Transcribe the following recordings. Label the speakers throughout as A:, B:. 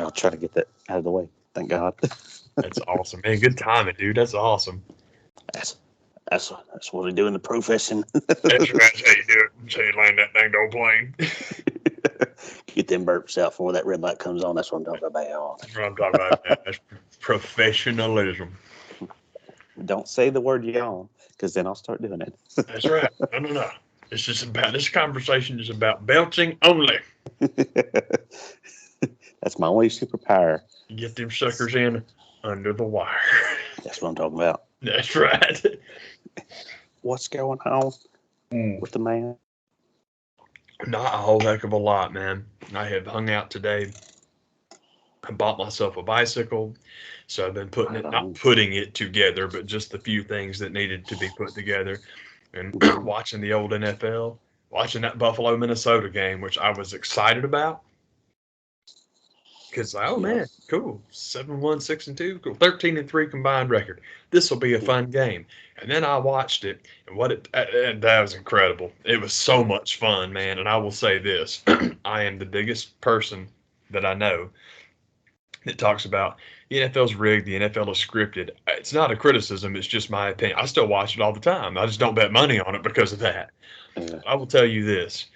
A: I'll try to get that out of the way. Thank God.
B: That's awesome, man. Good timing, dude. That's awesome.
A: That's that's what we do in the profession.
B: That's right. That's how you do it. That's how you land that dang old plane.
A: Get them burps out before that red light comes on. That's what I'm talking about.
B: That's what I'm talking about, man. That's professionalism.
A: Don't say the word yawn, because then I'll start doing it.
B: That's right. No. It's just about this conversation is about belching only.
A: That's my only superpower.
B: You get them suckers in under the wire.
A: That's what I'm talking about.
B: That's right.
A: What's going on with the man?
B: Not a whole heck of a lot, man. I have hung out today. I bought myself a bicycle, so I've been not putting it together, but just the few things that needed to be put together. And watching the old NFL, watching that Buffalo Minnesota game, which I was excited about. Because, man, cool. 7-1, 6-2, cool. 13-3 combined record. This will be a fun game. And then I watched it, and that was incredible. It was so much fun, man. And I will say this: I am the biggest person that I know that talks about the NFL's rigged, the NFL is scripted. It's not a criticism; it's just my opinion. I still watch it all the time. I just don't bet money on it because of that.
A: Yeah.
B: I will tell you this.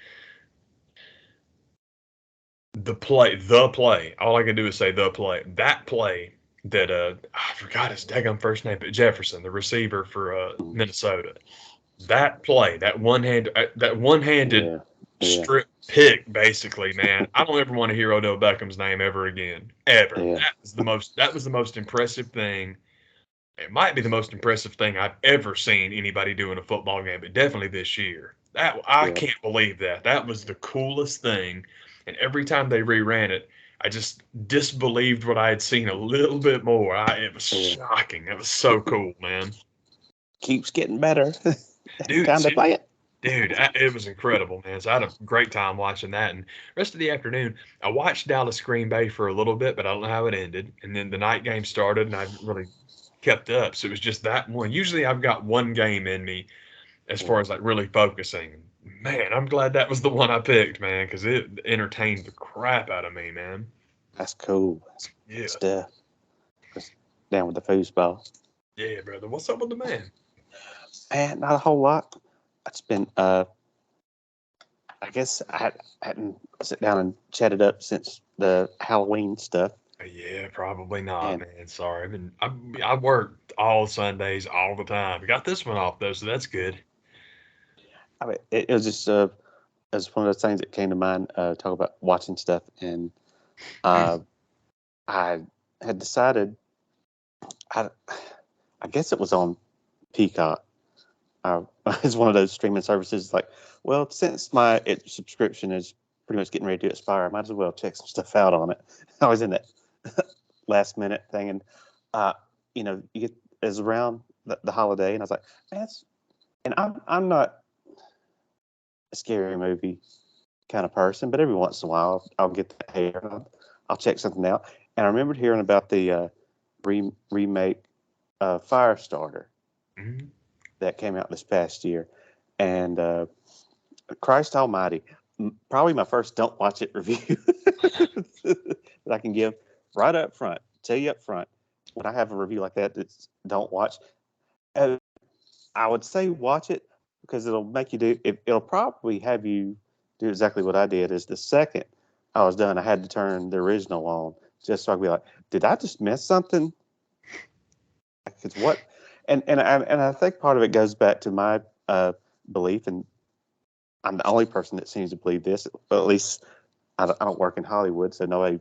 B: The play. All I can do is say the play. That play that I forgot his daggone first name, but Jefferson, the receiver for Minnesota. That play, that one-handed strip pick, basically, man. I don't ever want to hear Odell Beckham's name ever again, ever.
A: Yeah.
B: That was the most impressive thing. It might be the most impressive thing I've ever seen anybody do in a football game, but definitely this year. I can't believe that. That was the coolest thing. And every time they reran it, I just disbelieved what I had seen a little bit more. It was shocking. It was so cool, man.
A: Keeps getting better.
B: Dude,
A: time to play it.
B: Dude, it was incredible, man. So I had a great time watching that. And the rest of the afternoon, I watched Dallas Green Bay for a little bit, but I don't know how it ended. And then the night game started, and I really kept up. So it was just that one. Usually I've got one game in me as far as like really focusing. Man, I'm glad that was the one I picked, man, because it entertained the crap out of me, man.
A: That's cool.
B: Yeah.
A: Stuff. Down with the foosball.
B: Yeah, brother. What's up with the man?
A: Man, not a whole lot. It's been, I guess I hadn't sit down and chatted up since the Halloween stuff.
B: Yeah, probably not, man. Sorry. I worked all Sundays all the time. I got this one off, though, so that's good.
A: I mean, it was just it was one of those things that came to mind, talk about watching stuff, and I had decided, I guess it was on Peacock. It's one of those streaming services like, well, since my subscription is pretty much getting ready to expire, I might as well check some stuff out on it. I was in that last minute thing, and you get as around the holiday, and I was like, man, and I'm not a scary movie kind of person, but every once in a while I'll get the hair. I'll check something out, and I remembered hearing about the remake Firestarter.
B: Mm-hmm.
A: That came out this past year, and Christ Almighty, probably my first don't watch it review that I can give right up front. Tell you up front, when I have a review like that, it's don't watch. I would say watch it because it'll make you do. It'll probably have you do exactly what I did. Is the second I was done, I had to turn the original on just so I could be like, did I just miss something? Because what? And I think part of it goes back to my belief, and I'm the only person that seems to believe this. But at least I don't work in Hollywood, so nobody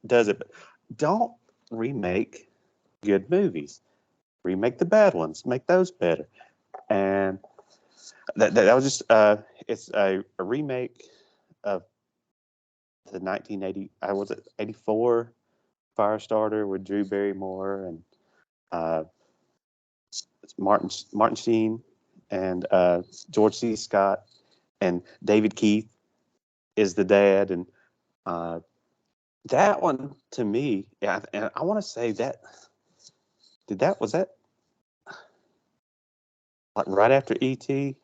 A: does it. But don't remake good movies. Remake the bad ones. Make those better. And that was just it's a remake of the 1980. Was it 84 Firestarter with Drew Barrymore and Martin Sheen and George C. Scott, and David Keith is the dad, and that one to me, and I want to say that was that like right after E.T.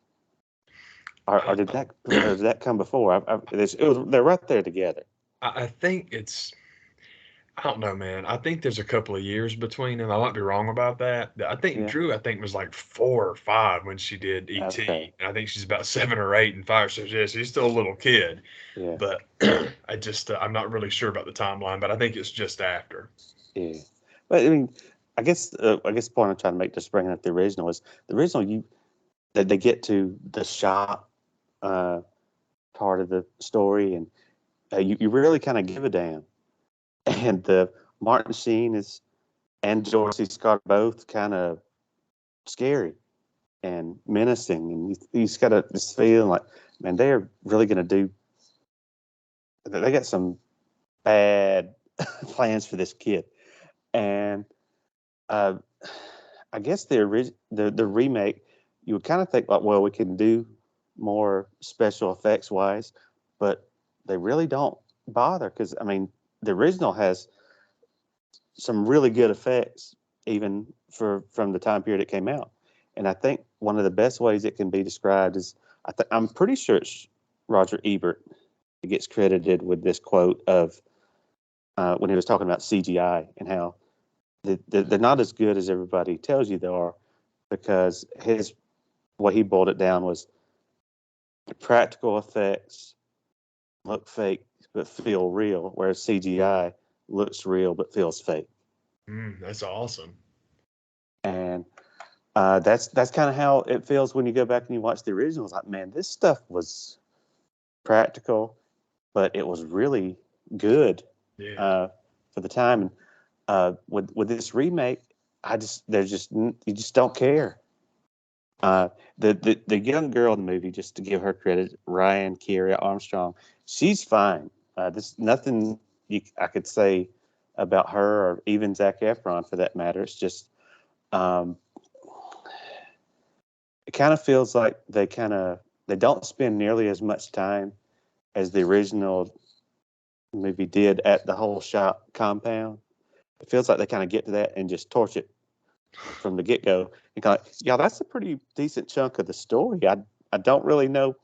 A: or did that come before? They're right there together.
B: I think it's. I don't know, man. I think there's a couple of years between them. I might be wrong about that. I think
A: Yeah.
B: Drew, I think, was like 4 or 5 when she did
A: Okay.
B: ET. And I think she's about 7 or 8 in Firestarter. Yeah, she's still a little kid.
A: Yeah.
B: But I just, I'm not really sure about the timeline, but I think it's just after.
A: Yeah. But I mean, I guess the point I'm trying to make, just bringing up the original, is the original. That they get to the shop uh, part of the story, and you really kind of give a damn. And the Martin Sheen is and George C. Scott are both kind of scary and menacing, and he's got this feeling like, man, they're really going to do. They got some bad plans for this kid, and uh, I guess the remake, you would kind of think like, well, we can do more special effects wise, but they really don't bother, because I mean, the original has some really good effects even from the time period it came out. And I think one of the best ways it can be described is, I'm pretty sure it's Roger Ebert that gets credited with this quote of when he was talking about CGI and how they're not as good as everybody tells you they are, because his what he boiled it down was practical effects look fake but feel real, whereas CGI looks real but feels fake.
B: That's awesome.
A: And that's kind of how it feels when you go back and you watch the originals. Like, man, this stuff was practical, but it was really good
B: Yeah.
A: uh, for the time. And with this remake, there's just you just don't care. The young girl in the movie, just to give her credit, Ryan Kiera Armstrong, she's fine. There's nothing I could say about her, or even Zac Efron for that matter. It's just um, it kind of feels like they don't spend nearly as much time as the original movie did at the whole shop compound. It feels like they kind of get to that and just torch it from the get go. And kind of, yeah, that's a pretty decent chunk of the story. I don't really know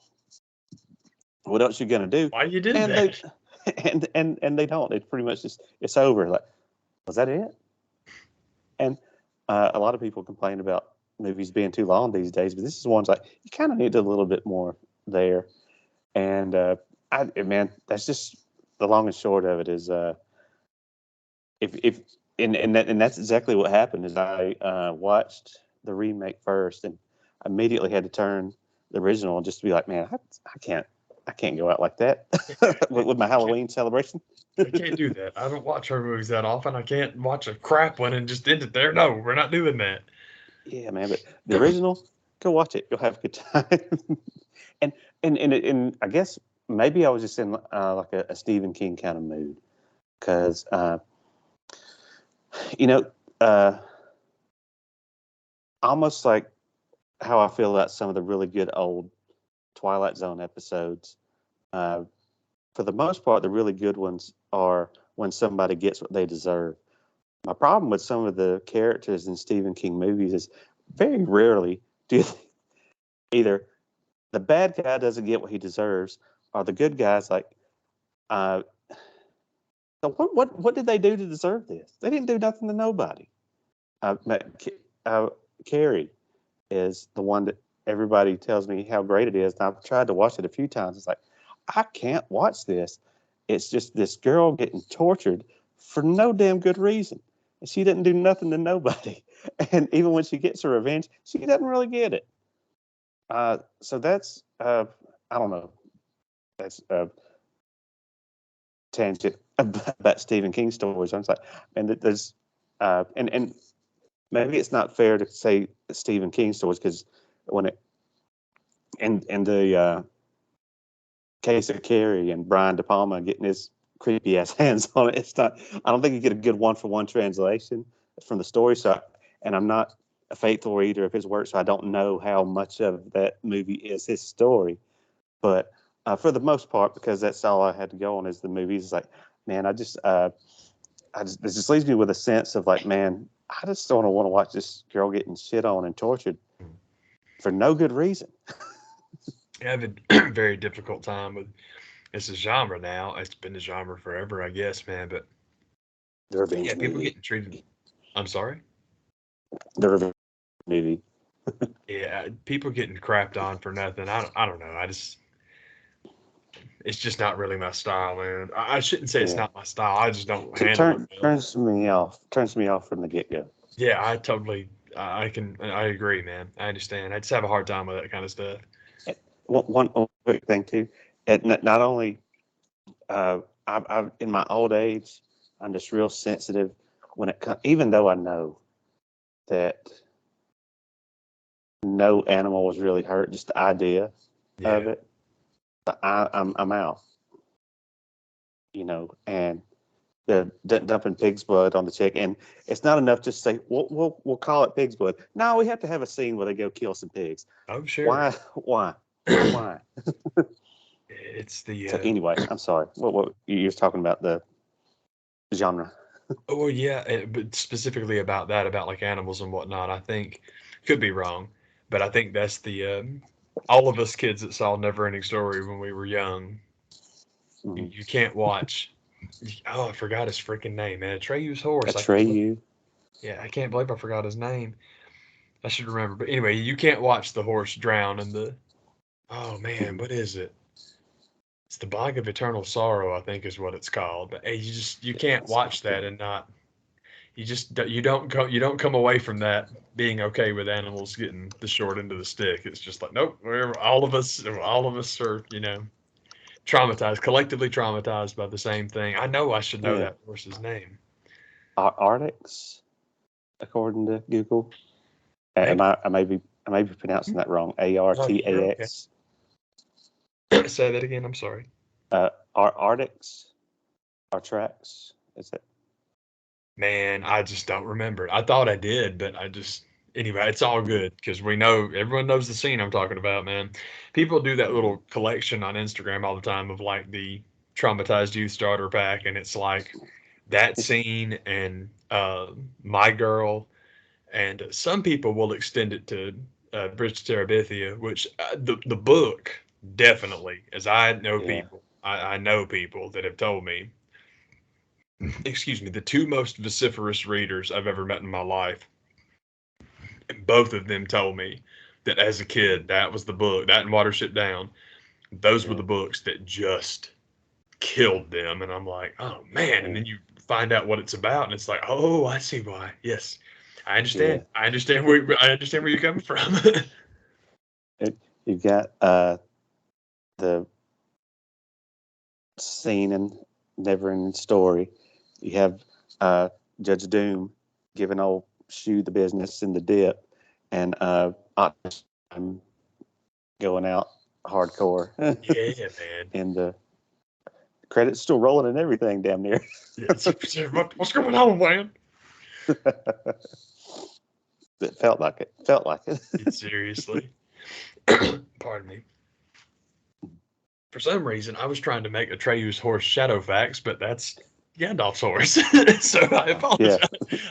A: what else you're gonna do,
B: Why you did
A: and they
B: that?
A: and they don't. It's pretty much just it's over. Like, was that it? And a lot of people complain about movies being too long these days, but this is one's like you kind of need a little bit more there. And man, that's just the long and short of it is if and that's exactly what happened. Is I watched the remake first and immediately had to turn the original just to be like, man, I can't go out like that with my Halloween celebration.
B: I can't do that. I don't watch horror movies that often. I can't watch a crap one and just end it there. No, we're not doing that.
A: Yeah, man, but the original, go watch it. You'll have a good time. and and I guess maybe I was just in like a Stephen King kind of mood, because you know, uh, almost like how I feel about some of the really good old Twilight Zone episodes. Uh, for the most part, the really good ones are when somebody gets what they deserve. My problem with some of the characters in Stephen King movies is very rarely do either the bad guy doesn't get what he deserves, or the good guy's like, uh, so what did they do to deserve this? They didn't do nothing to nobody. Uh, uh, Carrie is the one that everybody tells me how great it is. And I've tried to watch it a few times. It's like, I can't watch this. It's just this girl getting tortured for no damn good reason. And she didn't do nothing to nobody. And even when she gets her revenge, she doesn't really get it. So that's, I don't know, that's a tangent about Stephen King stories. I was like, and there's, and maybe it's not fair to say Stephen King stories, because when it, and the case of Carrie and Brian De Palma getting his creepy ass hands on it, it's not. I don't think you get a good one for one translation from the story. So, and I'm not a faithful reader of his work, so I don't know how much of that movie is his story. But for the most part, because that's all I had to go on is the movies. It's like, man, it just leaves me with a sense of like, man, I just don't want to watch this girl getting shit on and tortured for no good reason.
B: I have a very difficult time with it's a genre now. It's been a genre forever, I guess, man. But
A: The revenge
B: Yeah, people
A: movie.
B: getting treated. I'm sorry.
A: The revenge movie.
B: Yeah, people getting crapped on for nothing. I don't know. It's just not really my style, man. I shouldn't say it's
A: Yeah.
B: not my style. I just don't handle it well.
A: Turns me off. Turns me off from the get go.
B: Yeah, I agree, man. I understand. I just have a hard time with that kind of stuff.
A: One quick thing too. Not only I've in my old age, I'm just real sensitive when it comes. Even though I know that no animal was really hurt, just the idea of
B: Yeah.
A: it, but I'm out. And the dumping pig's blood on the chick, and it's not enough just to say we'll call it pig's blood. No, we have to have a scene where they go kill some pigs.
B: Oh, sure.
A: Why?
B: It's the
A: So anyway, I'm sorry. What you were talking about the genre?
B: oh yeah, but specifically about that, about like animals and whatnot. I think could be wrong, but I think that's the all of us kids that saw Neverending Story when we were young.
A: Mm-hmm.
B: You can't watch. Oh, I forgot his freaking name, man. Atreus horse. I can't.
A: Atreyu.
B: Yeah, I can't believe I forgot his name. I should remember. But anyway, you can't watch the horse drown in the. Oh man,
A: Mm-hmm.
B: what is it? It's the Bog of Eternal Sorrow, I think, is what it's called. But hey, you can't
A: That
B: watch
A: sounds
B: that
A: good.
B: and not you don't come away from that being okay with animals getting the short end of the stick. It's just like nope, all of us are traumatized, collectively traumatized by the same thing. I know I should know
A: Yeah.
B: that horse's name.
A: Arctics, according to Google.
B: Maybe.
A: I may be pronouncing that wrong.
B: Oh, you're okay.
A: Artax.
B: Say that again. I'm sorry.
A: Arctics. Artrax. Is it?
B: Man, I just don't remember. I thought I did, but I just anyway, it's all good because we know everyone knows the scene I'm talking about, man. People do that
A: Mm-hmm.
B: little collection on Instagram all the time of like the traumatized youth starter pack, and it's like that scene and My Girl, and some people will extend it to Bridge to Terabithia, which the book definitely, as
A: Yeah.
B: I know people that have told me excuse me, the two most vociferous readers I've ever met in my life. And both of them told me that as a kid, that was the book, that and Watership Down, those were
A: Yeah.
B: the books that just killed them. And I'm like, oh man. And
A: Yeah.
B: then you find out what it's about, and it's like, oh, I see why. Yes. I
A: Yeah.
B: understand. I understand where you're coming from.
A: You've got the scene in Neverending Story. You have Judge Doom giving old Shoe the business in the dip, and Optimus going out hardcore.
B: Yeah, man.
A: And the credits still rolling and everything, damn near.
B: Yeah, what's going on, man?
A: It felt like it. Felt like it.
B: Seriously. Pardon me. For some reason, I was trying to make Atreyu's horse Shadowfax, but that's Gandalf's horse. So I
A: Yeah.
B: apologize.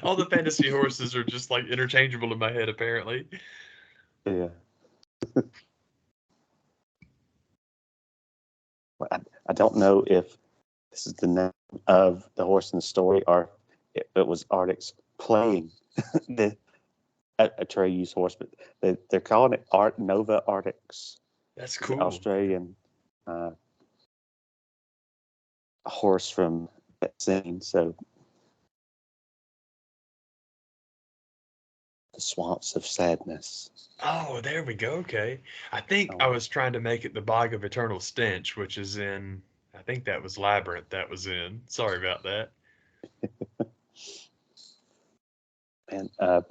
B: All the fantasy horses are just like interchangeable in my head, apparently.
A: Yeah. I don't know if this is the name of the horse in the story or if it was Arctics playing the Atreyu's horse, but they're calling it Art Nova Arctics.
B: That's
A: It's an
B: cool.
A: Australian uh, horse from that scene. So the swamps of sadness.
B: Oh, there we go. Okay. I think I
A: Oh,
B: was trying to make it the Bog of Eternal Stench, which is in, I think that was Labyrinth that was in. Sorry about that.
A: and I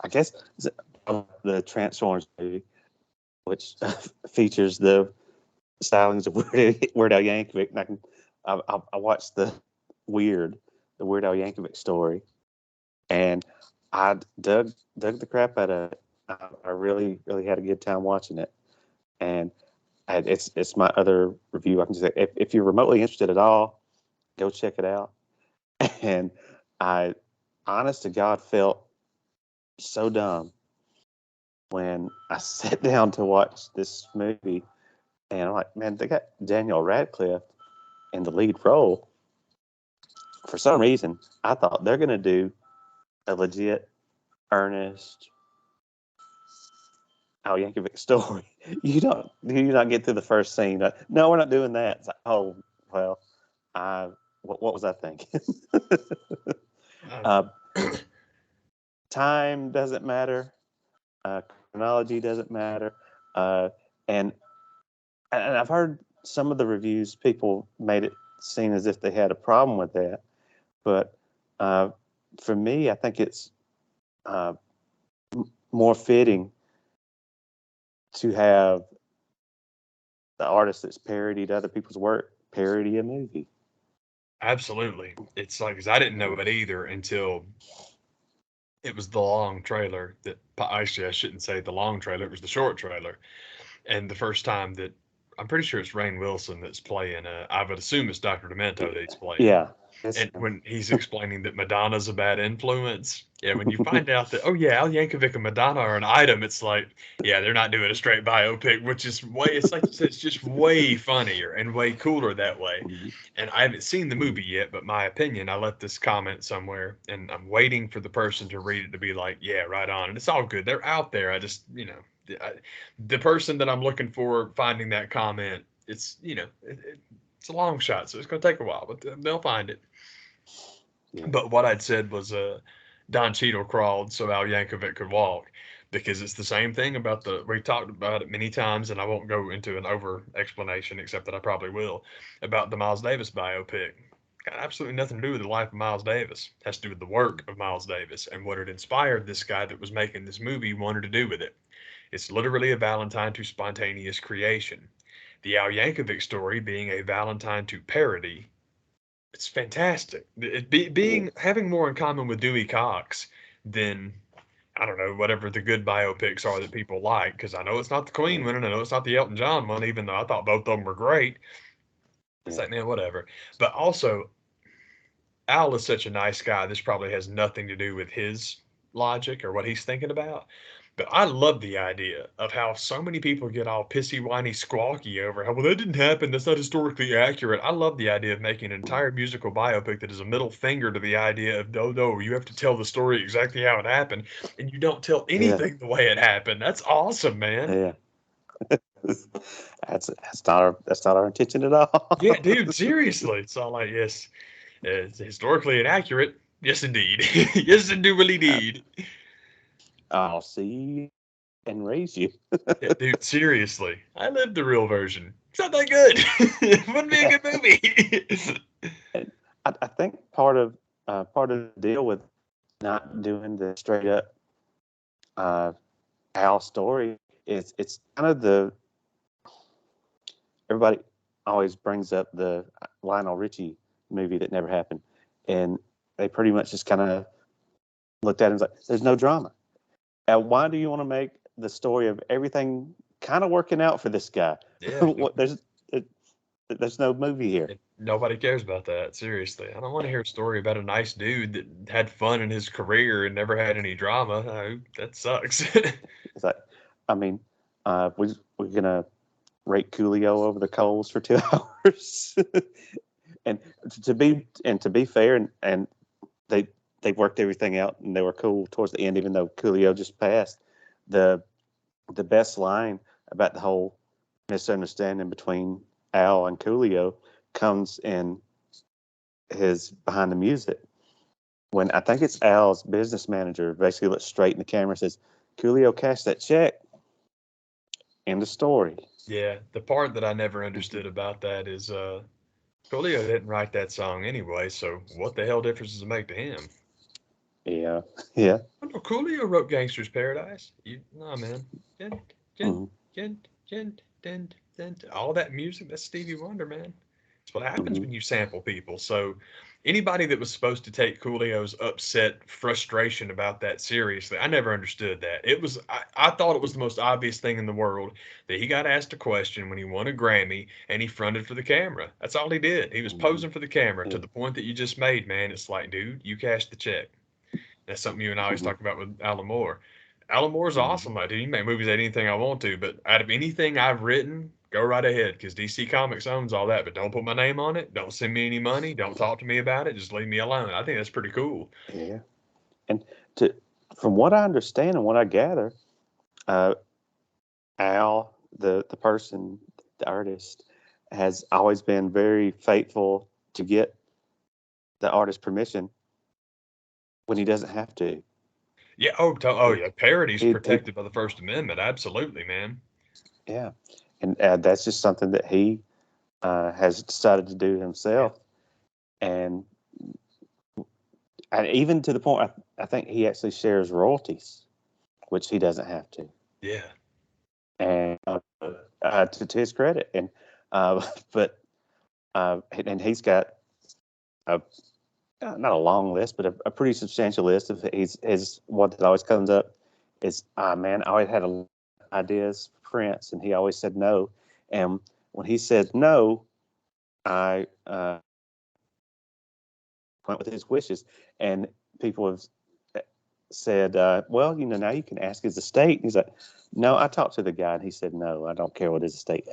A: guess the Transformers movie, which features the stylings of Weird Al Yankovic. And I watched the Weird Al Yankovic story, and I dug the crap out of it. I really really had a good time watching it, and it's my other review. I can just say if you're remotely interested at all, go check it out. And I, honest to God, felt so dumb when I sat down to watch this movie, and I'm like, man, they got Daniel Radcliffe in the lead role. for some reason, I thought they're going to do a legit, earnest Al Yankovic story. You not get through the first scene. No, we're not doing that. It's like, oh well, what was I thinking?
B: Uh,
A: Time doesn't matter. Chronology doesn't matter. And I've heard some of the reviews. People made it seem as if they had a problem with that, but for me, I think it's more fitting to have the artist that's parodied other people's work parody a movie.
B: Absolutely. It's like, 'cause I didn't know it either until it was the long trailer that, actually, I shouldn't say the long trailer, it was the short trailer. And the first time that, I'm pretty sure it's Rainn Wilson that's playing, I would assume it's Dr. Demento that he's playing.
A: Yeah.
B: And when he's explaining that Madonna's a bad influence, yeah, when you find out that, oh yeah, Al Yankovic and Madonna are an item, it's like, yeah, they're not doing a straight biopic, which is way, it's like you said, it's just way funnier and way cooler that way. And I haven't seen the movie yet, but my opinion, I left this comment somewhere, and I'm waiting for the person to read it to be like, yeah, right on. And it's all good. They're out there. I just, the person that I'm looking for finding that comment, it's, it's a long shot, so it's going to take a while, but they'll find it. Yeah. But what I'd said was Don Cheadle crawled so Al Yankovic could walk, because it's the same thing about we talked about it many times, and I won't go into an over explanation, except that I probably will, about the Miles Davis biopic. Got absolutely nothing to do with the life of Miles Davis. It has to do with the work of Miles Davis and what it inspired this guy that was making this movie wanted to do with it. It's literally a Valentine to spontaneous creation. The Al Yankovic story being a Valentine to parody. It's fantastic. Having more in common with Dewey Cox than, I don't know, whatever the good biopics are that people like, because I know it's not the Queen one, and I know it's not the Elton John one, even though I thought both of them were great. It's like, man, whatever. But also, Al is such a nice guy. This probably has nothing to do with his logic or what he's thinking about. But I love the idea of how so many people get all pissy, whiny, squawky over how, well, that didn't happen. That's not historically accurate. I love the idea of making an entire musical biopic that is a middle finger to the idea of, no, you have to tell the story exactly how it happened, and you don't tell anything the way it happened. That's awesome, man.
A: Yeah. that's not our intention at all.
B: Yeah, dude, seriously. It's all like, yes, it's historically inaccurate. Yes, indeed. Yes, indeed.
A: I'll see you and raise you.
B: Yeah, dude, seriously. I lived the real version. It's not that good. It wouldn't be a good movie.
A: I think part of the deal with not doing the straight up Al story is it's kind of everybody always brings up the Lionel Richie movie that never happened, and they pretty much just kind of looked at it and was like, there's no drama. Why do you want to make the story of everything kind of working out for this guy? Yeah. There's no movie here.
B: Nobody cares about that. Seriously. I don't want to hear a story about a nice dude that had fun in his career and never had any drama. That sucks.
A: It's like, I mean, we're going to rake Coolio over the coals for 2 hours. and to be fair, and they worked everything out and they were cool towards the end, even though Coolio just passed. The best line about the whole misunderstanding between Al and Coolio comes in his Behind the Music, when I think it's Al's business manager basically looks straight in the camera and says, Coolio cashed that check. End of story.
B: Yeah, the part that I never understood about that is Coolio didn't write that song anyway, so what the hell difference does it make to him?
A: Yeah.
B: Oh, no, Coolio wrote Gangster's Paradise. Nah, man. All that music, that's Stevie Wonder, man. It's what happens when you sample people. So anybody that was supposed to take Coolio's upset frustration about that seriously, I never understood that. I thought it was the most obvious thing in the world that he got asked a question when he won a Grammy and he fronted for the camera. That's all he did. He was posing for the camera to the point that you just made, man. It's like, dude, you cashed the check. That's something you and I always talk about with Alan Moore. Alan Moore's awesome. Dude, you make movies at anything I want to, but out of anything I've written, go right ahead, because DC Comics owns all that, but don't put my name on it. Don't send me any money. Don't talk to me about it. Just leave me alone. I think that's pretty cool.
A: Yeah. And to from what I understand and what I gather, uh, Al, the person, the artist, has always been very faithful to get the artist's permission when he doesn't have to.
B: Yeah. Oh yeah. Parody's
A: He
B: protected by the First Amendment. Absolutely, man.
A: yeah, and that's just something that he has decided to do
B: Yeah.
A: himself, and even to the point, I think he actually shares royalties, which he doesn't have to,
B: Yeah.
A: and to his credit, and but and he's got a not a long list, but a pretty substantial list of his one that always comes up is man, I always had ideas for Prince, and he always said no, and when he said no, I went with his wishes, and people have said, well, now you can ask his estate. And he's like, no, I talked to the guy, and he said, no, I don't care what his estate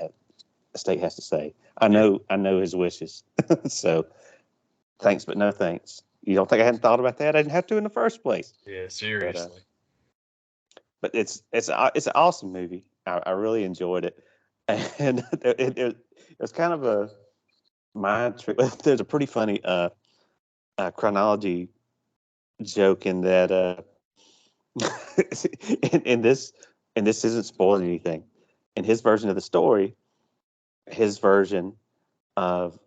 A: has to say. I
B: Yeah.
A: know his wishes. So thanks, but no thanks. You don't think I hadn't thought about that? I didn't have to in the first place.
B: Yeah.
A: But
B: Seriously.
A: it's an awesome movie. I really enjoyed it, and it was kind of a mind trick. There's a pretty funny chronology joke in that in this isn't spoiling anything. In his version of the story, his version of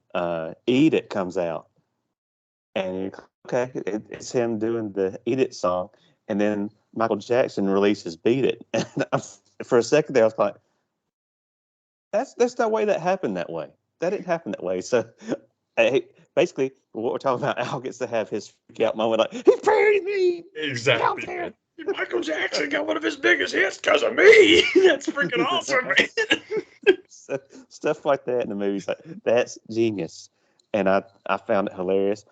A: "Eat It" comes out, and you're okay, it's him doing the "Eat It" song, and then Michael Jackson releases "Beat It," and for a second there, I was like, "That's no way that happened that way. That didn't happen that way." So, basically, what we're talking about, Al gets to have his freak out moment, like he buried me. Get out
B: Exactly, man.
A: there.
B: Michael Jackson got one of his biggest hits because of me. That's freaking awesome, man.
A: So, stuff like that in the movies, like that's genius, and I found it hilarious.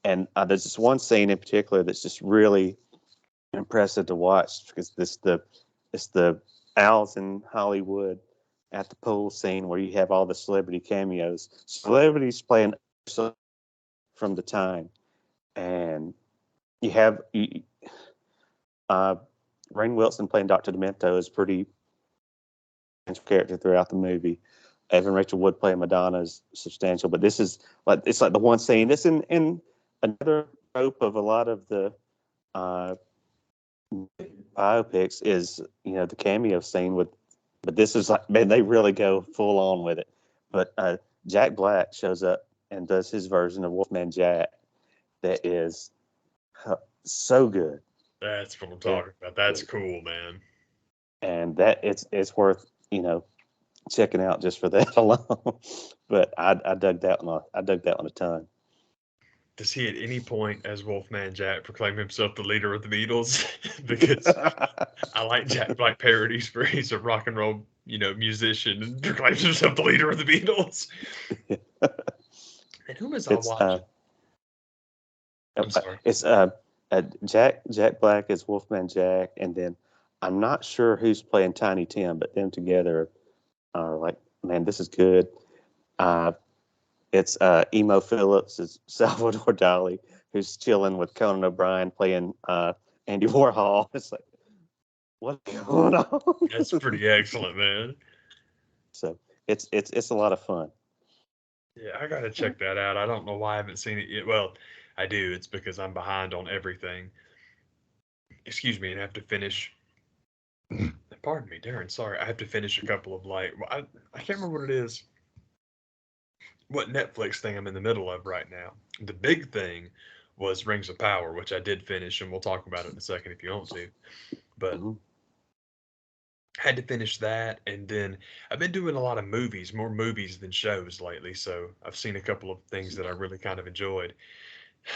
A: And there's this one scene in particular that's just really impressive to watch because it's the Owls in Hollywood at the pool scene where you have all the celebrity cameos, celebrities playing from the time, and you have uh, Rainn Wilson playing Dr. Demento is pretty character throughout the movie. Evan Rachel Wood playing Madonna is substantial, but this is like it's like the one scene. This in another trope of a lot of the uh, biopics is the cameo scene with, but this is like man they really go full on with it. But Jack Black shows up and does his version of Wolfman Jack that is so good.
B: That's what I'm
A: Yeah,
B: talking about. That's cool, man.
A: and that it's worth checking out just for that alone. But I dug that one. I dug that one a ton.
B: Does he at any point, as Wolfman Jack, proclaim himself the leader of the Beatles? Because I like Jack Black parodies where he's a rock and roll, musician and proclaims himself the leader of the Beatles. And who was I
A: it's
B: watching? I'm sorry.
A: it's Jack Black is Wolfman Jack, and then I'm not sure who's playing Tiny Tim, but them together are like, man, this is good. Uh, it's Emo Phillips is Salvador Dali, who's chilling with Conan O'Brien playing Andy Warhol. It's like, what's going on?
B: That's pretty excellent, man.
A: So it's a lot of fun.
B: Yeah, I gotta check that out. I don't know why I haven't seen it yet. Well, I do. It's because I'm behind on everything. Excuse me, and I have to finish. Pardon me, Darren. Sorry, I have to finish a couple of I can't remember what it is. What Netflix thing I'm in the middle of right now. The big thing was Rings of Power, which I did finish, and we'll talk about it in a second if you want to. But
A: Mm-hmm.
B: had to finish that, and then I've been doing a lot of movies, more movies than shows lately. So I've seen a couple of things that I really kind of enjoyed.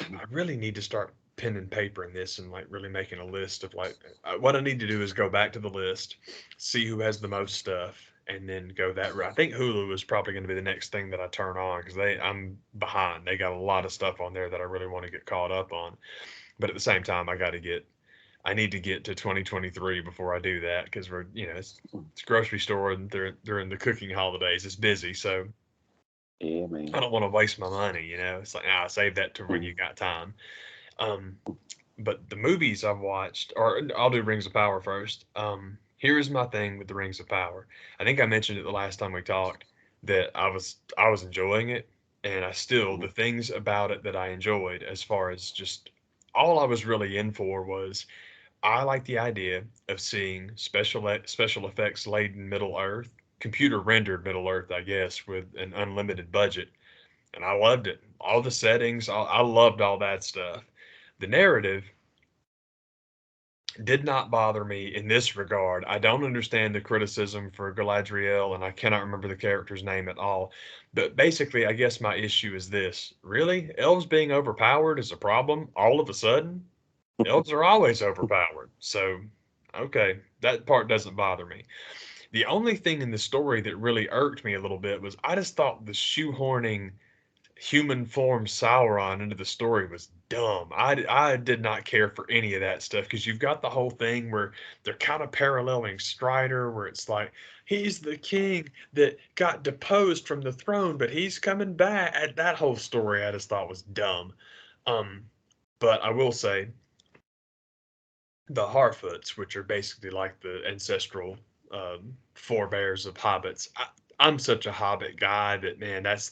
B: I really need to start pen and paper in this and like really making a list of what I need to do is go back to the list, see who has the most stuff, and then go that route. I think Hulu is probably going to be the next thing that I turn on because I'm behind. They got a lot of stuff on there that I really want to get caught up on, but at the same time, I got to get I need to get to 2023 before I do that because we're, it's grocery store and during the cooking holidays. It's busy, so
A: Yeah, man.
B: I don't want to waste my money. It's like, save that to when you got time. Um, but the movies I've watched, or I'll do Rings of Power first. Here is my thing with the Rings of Power. I think I mentioned it the last time we talked that I was enjoying it, and I still the things about it that I enjoyed as far as just all I was really in for was I like the idea of seeing special effects laden Middle Earth, computer rendered Middle Earth, I guess, with an unlimited budget, and I loved it. All the settings, I loved all that stuff. The narrative did not bother me in this regard. I don't understand the criticism for Galadriel, and I cannot remember the character's name at all. But basically, I guess my issue is this. Really? Elves being overpowered is a problem all of a sudden? Elves are always overpowered. So, okay, that part doesn't bother me. The only thing in the story that really irked me a little bit was I just thought the shoehorning human form Sauron into the story was dumb. I did not care for any of that stuff because you've got the whole thing where they're kind of paralleling Strider, where it's like he's the king that got deposed from the throne, but he's coming back. And that whole story I just thought was dumb. Um, but I will say the Harfoots, which are basically like the ancestral forebears of hobbits. I'm such a hobbit guy that man, that's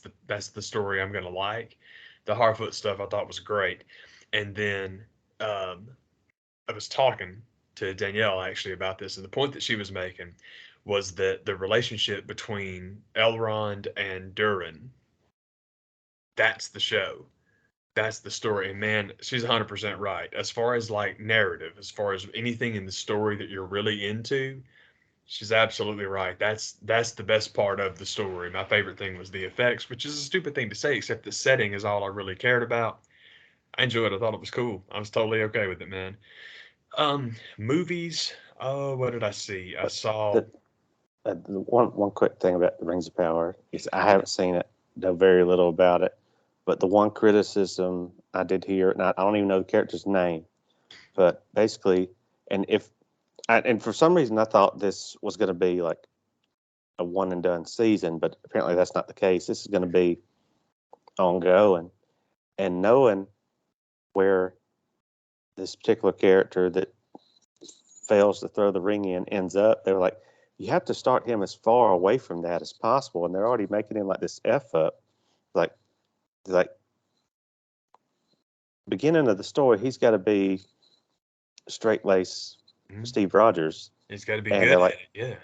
B: the story I'm gonna like. The Harfoot stuff I thought was great, and then um, I was talking to Danielle actually about this, and the point that she was making was that the relationship between Elrond and Durin, that's the show. That's the story. And man, she's 100% right. As far as like narrative, as far as anything in the story that you're really into, she's absolutely right. That's the best part of the story. My favorite thing was the effects, which is a stupid thing to say, except the setting is all I really cared about. I enjoyed it. I thought it was cool. I was totally okay with it, man. Movies. Oh, what did I see? I
A: But
B: saw.
A: the one quick thing about the Rings of Power is I
B: Yeah.
A: haven't seen it, know very little about it. But the one criticism I did hear, and I don't even know the character's name, but basically, and for some reason I thought this was going to be like a one and done season, but apparently that's not the case. This is going to be ongoing, and knowing where this particular character that fails to throw the ring in ends up, they were like, you have to start him as far away from that as possible, and they're already making him like this f up, like like beginning of the story, he's got to be straight lace
B: Mhm.
A: Steve Rogers,
B: He's got to be
A: and
B: good
A: they're
B: at
A: like,
B: it. Yeah.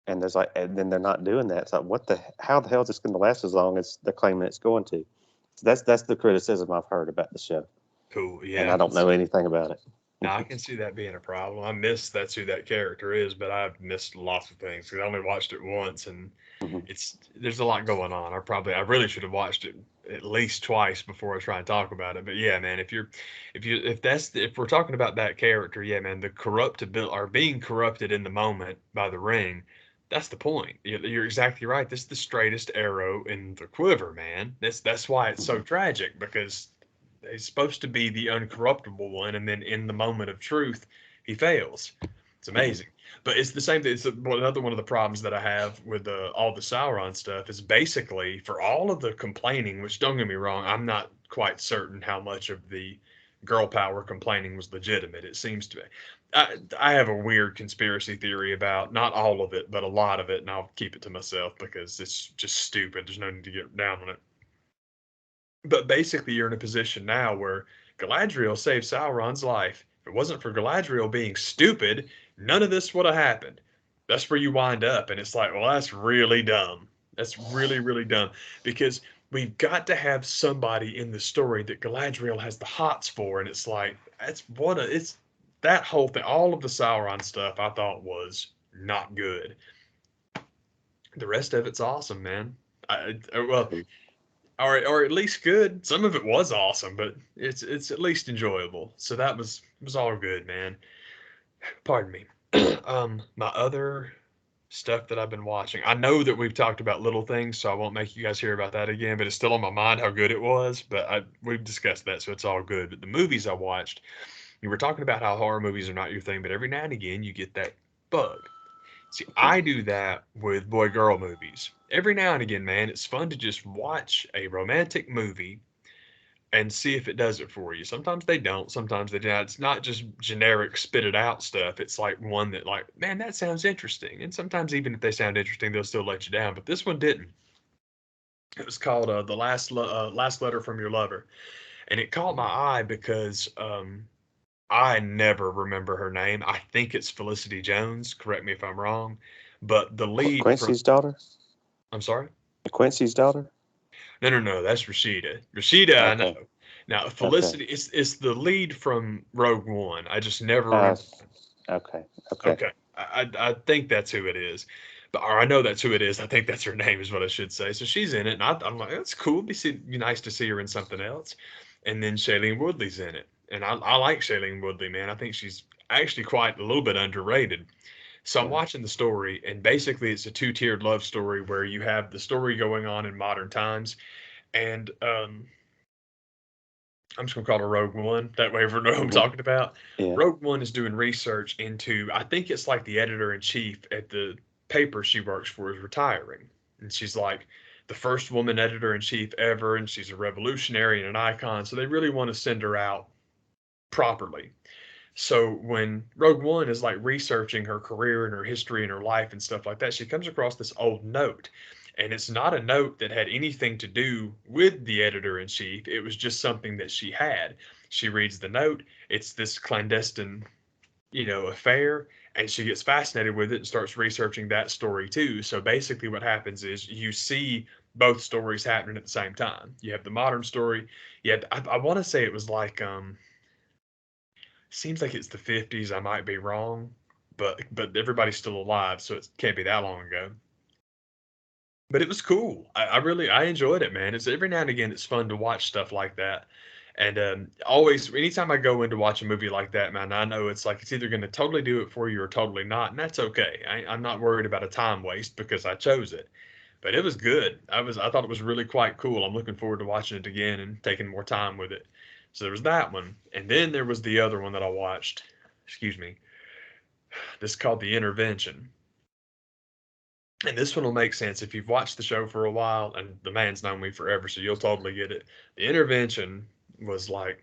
A: and there's like, and then they're not doing that. It's like, how the hell is this going to last as long as they're claiming it's going to? So that's the criticism I've heard about the show,
B: Cool.
A: and
B: Yeah,
A: I
B: I can
A: don't know
B: see.
A: anything about it.
B: Now I can see that being a problem. I miss that's who that character is, but I've missed lots of things because I only watched it once, and
A: Mhm.
B: there's a lot going on. I really should have watched it at least twice before I try and talk about it. But yeah, man, if we're talking about that character, yeah, man, the corruptibility or being corrupted in the moment by the ring, that's the point. You're exactly right. This is the straightest arrow in the quiver, man. That's why it's so
A: Mhm.
B: tragic because he's supposed to be the uncorruptible one, and then in the moment of truth, he fails. It's
A: Mhm.
B: amazing. But it's the same thing. Another one of the problems that I have with all the Sauron stuff is basically for all of the complaining, which don't get me wrong, I'm not quite certain how much of the girl power complaining was legitimate. It seems to be. I have a weird conspiracy theory about not all of it, but a lot of it, and I'll keep it to myself because it's just stupid. There's no need to get down on it. But basically, you're in a position now where Galadriel saved Sauron's life. If it wasn't for Galadriel being stupid, none of this would have happened. That's where you wind up, and it's like, well, that's really dumb. That's really, really dumb because we've got to have somebody in the story that Galadriel has the hots for, and it's like it's that whole thing. All of the Sauron stuff I thought was not good. The rest of it's awesome, man. Well,
A: Cool.
B: or at least good. Some of it was awesome, but it's at least enjoyable. So that was all good, man. Pardon me. My other stuff that I've been watching. I know that we've talked about little things, so I won't make you guys hear about that again. But it's still on my mind how good it was. But we've discussed that, so it's all good. But the movies I watched, You were talking about how horror movies are not your thing, but every now and again you get that bug. See, I do that with boy girl movies. Every now and again, man, it's fun to just watch a romantic movie and see if it does it for you. Sometimes they don't, sometimes they do. It's not just generic spit it out stuff. It's like one that like, man, that sounds interesting. And sometimes even if they sound interesting, they'll still let you down. But this one didn't. It was called the last letter from your lover, and it caught my eye because I never remember her name. I think it's Felicity Jones. Correct me if I'm wrong, but the lead from
A: Quincy's daughter.
B: I'm sorry.
A: Quincy's daughter.
B: No, no, no. That's Rashida. Rashida, I
A: Okay.
B: know. Now
A: Okay.
B: Felicity is the lead from Rogue One. I just never
A: Uh,
B: remember.
A: okay. Okay.
B: Okay, I think that's who it is, but or I know that's who it is. I think that's her name is what I should say. So she's in it, and I'm like, that's cool. Be nice to see her in something else. And then Shailene Woodley's in it, and I like Shailene Woodley, man. I think she's actually quite a little bit underrated. So I'm
A: Yeah.
B: watching the story, and basically it's a two-tiered love story where you have the story going on in modern times, and I'm just gonna call it Rogue One. That way everyone knows what I'm
A: Hmm.
B: talking about.
A: Yeah.
B: Rogue One is doing research into, I think it's like the editor in chief at the paper she works for is retiring. And she's like the first woman editor in chief ever, and she's a revolutionary and an icon. So they really want to send her out properly. So when Rogue One is like researching her career and her history and her life and stuff like that, she comes across this old note. And it's not a note that had anything to do with the editor in chief. It was just something that she had. She reads the note. It's this clandestine, affair, and she gets fascinated with it and starts researching that story too. So basically, what happens is you see both stories happening at the same time. You have the modern story. Yeah, I want to say it was like seems like it's the 50s. I might be wrong, but everybody's still alive, so it can't be that long ago. But it was cool. I really I enjoyed it, man. It's every now and again it's fun to watch stuff like that. And always, anytime I go in to watch a movie like that, man, I know it's like it's either going to totally do it for you or totally not, and that's okay. I'm not worried about a time waste because I chose it. But it was good. I thought it was really quite cool. I'm looking forward to watching it again and taking more time with it. So there was that one, and then there was the other one that I watched. Excuse me. This is called The Intervention. And this one will make sense if you've watched the show for a while, and the man's known me forever, so you'll totally get it. The Intervention was like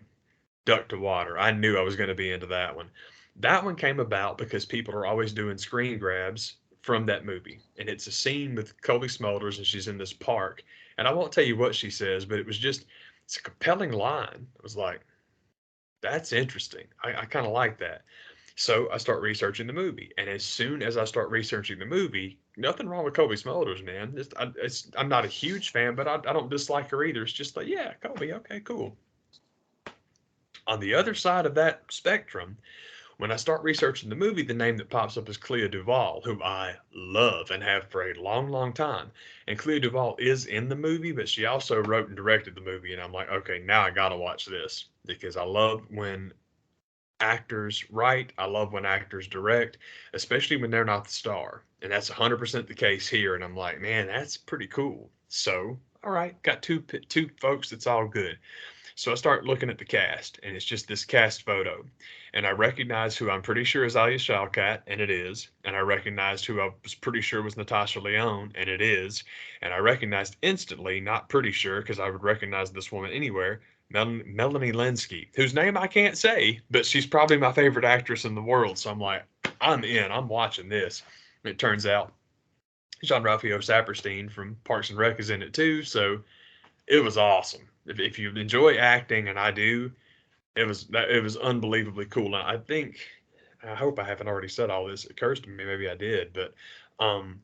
B: duck to water. I knew I was going to be into that one. That one came about because people are always doing screen grabs from that movie. And it's a scene with Colby Smulders, and she's in this park. And I won't tell you what she says, but it's a compelling line. I was like, that's interesting. I kind of like that. So I start researching the movie, and as soon as I start researching the movie, nothing wrong with Kobe Smulders, man. I'm not a huge fan, but I don't dislike her either. It's just like, yeah, Kobe, okay, cool. On the other side of that spectrum, when I start researching the movie, the name that pops up is Clea Duvall, who I love and have for a long, long time. And Clea Duvall is in the movie, but she also wrote and directed the movie. And I'm like, okay, now I gotta watch this because I love when actors write. I love when actors direct, especially when they're not the star. And that's 100% the case here. And I'm like, man, that's pretty cool. So, all right, got two folks. That's all good. So I start looking at the cast, and it's just this cast photo. And I recognize who I'm pretty sure is Alia Shawkat, and it is. And I recognized who I was pretty sure was Natasha Lyonne, and it is. And I recognized instantly, not pretty sure, because I would recognize this woman anywhere, Melanie Linsky, whose name I can't say, but she's probably my favorite actress in the world. So I'm like, I'm in. I'm watching this. And it turns out Jean-Ralphio Saperstein from Parks and Rec is in it too. So it was awesome. If you enjoy acting, and I do, it was unbelievably cool. And I hope I haven't already said all this. It occurs to me, maybe I did, but um,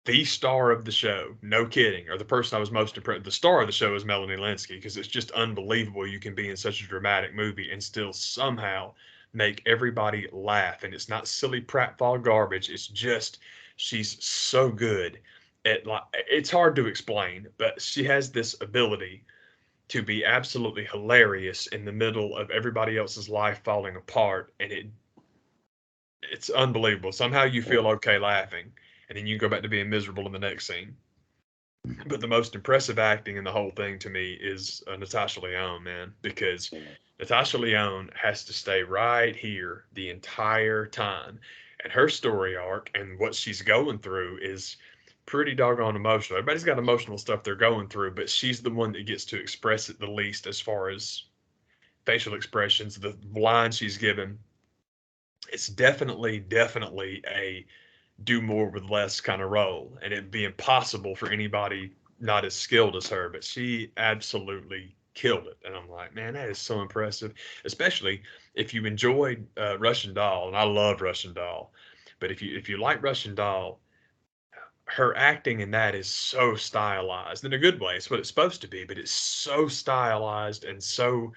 B: the star of the show, no kidding, or the person I was most impressed. The star of the show is Melanie Linsky because it's just unbelievable. You can be in such a dramatic movie and still somehow make everybody laugh, and it's not silly pratfall garbage. It's just she's so good at like it's hard to explain, but she has this ability to be absolutely hilarious in the middle of everybody else's life falling apart, and it's unbelievable. Somehow you
A: Yeah.
B: feel okay laughing, and then you go back to being miserable in the next scene. But the most impressive acting in the whole thing to me is Natasha Lyonne, man, because
A: Yeah.
B: Natasha Lyonne has to stay right here the entire time. And her story arc and what she's going through is pretty doggone emotional. Everybody's got emotional stuff they're going through, but she's the one that gets to express it the least as far as facial expressions, the lines she's given. It's definitely a do more with less kind of role, and it'd be impossible for anybody not as skilled as her. But she absolutely killed it, and I'm like, man, that is so impressive. Especially if you enjoyed Russian Doll, and I love Russian Doll. But if you like Russian Doll, her acting in that is so stylized in a good way. It's what it's supposed to be, but it's so stylized and so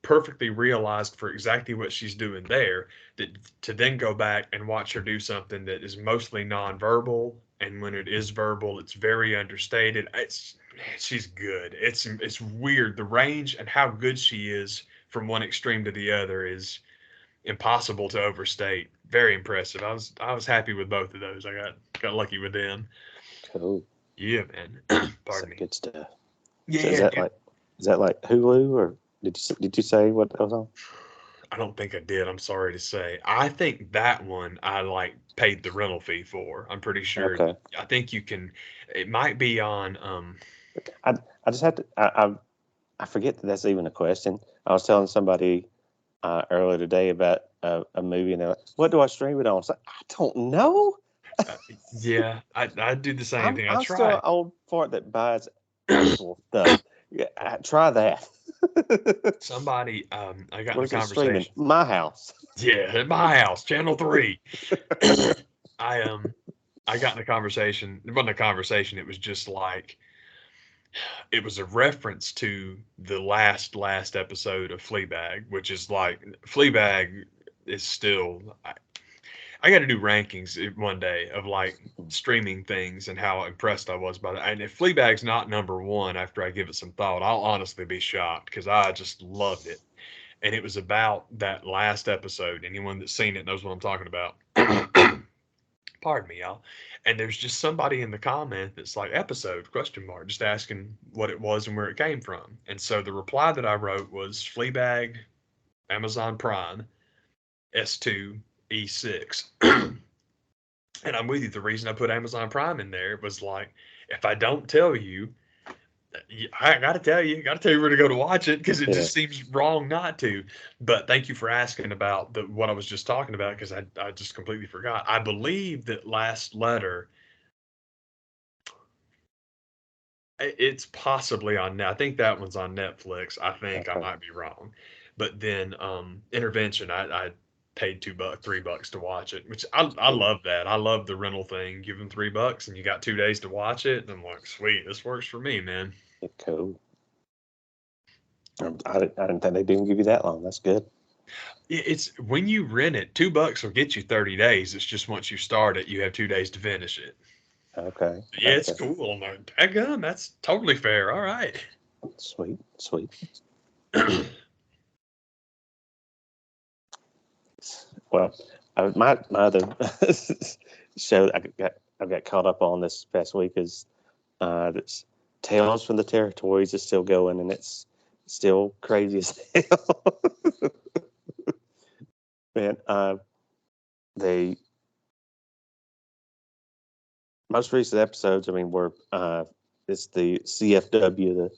B: perfectly realized for exactly what she's doing there, that to then go back and watch her do something that is mostly nonverbal, and when it is verbal it's very understated. It's she's good. It's weird, the range and how good she is from one extreme to the other is impossible to overstate. Very impressive. I was happy with both of those. I got lucky with them.
A: Cool.
B: Yeah, man.
A: Some
B: Pardon me.
A: good stuff. So
B: Yeah, dude.
A: is that like Hulu, or did you say what that was on?
B: I don't think I did. I'm sorry to say. I think that one I like paid the rental fee for. I'm pretty sure.
A: Okay.
B: I think you can. It might be on.
A: I I just have to I forget that that's even a question. I was telling somebody earlier today about a movie, and they're like, "What do I stream it on?" It's like, I don't know.
B: Uh, yeah, I do the same thing. I
A: I'm still
B: try.
A: an old fart that buys actual stuff. Yeah, try that.
B: Somebody, I got in a
A: Where's it streaming?
B: conversation.
A: My house.
B: Yeah, at my house, Channel 3. I I got in a conversation. It wasn't a conversation. It was just like it was a reference to the last episode of Fleabag, which is like Fleabag is still. I got to do rankings one day of like streaming things and how impressed I was by that. And if Fleabag's not number one after I give it some thought, I'll honestly be shocked because I just loved it. And it was about that last episode. Anyone that's seen it knows what I'm talking about. Pardon me, y'all. And there's just somebody in the comment that's like episode question mark, just asking what it was and where it came from. And so the reply that I wrote was Fleabag, Amazon Prime, S2, E6. And I'm with you. The reason I put Amazon Prime in there was like, if I don't tell you, I got to tell you where to go to watch it because it
A: Yeah.
B: just seems wrong not to. But thank you for asking about what I was just talking about because I just completely forgot. I believe that Last Letter, it's possibly on. I think that one's on Netflix. I think I
A: Okay.
B: might be wrong, but then Intervention, I paid $2, $3 to watch it, which I
A: Cool.
B: love that. I love the rental thing. Give them $3 and you got 2 days to watch it. And I'm like, sweet, this works for me, man.
A: Yeah, cool. I didn't think they didn't give you that long. That's good.
B: It's when you rent it, $2 will get you 30 days. It's just once you start it, you have 2 days to finish it.
A: Okay.
B: Yeah, it's
A: Okay.
B: cool. I'm like, daggum, that's totally fair. All right.
A: Sweet. Sweet. Well, my other show I got caught up on this past week is that's Tales from the Territories is still going, and it's still crazy as hell. Man, the most recent episodes, I mean, were it's the CFW, the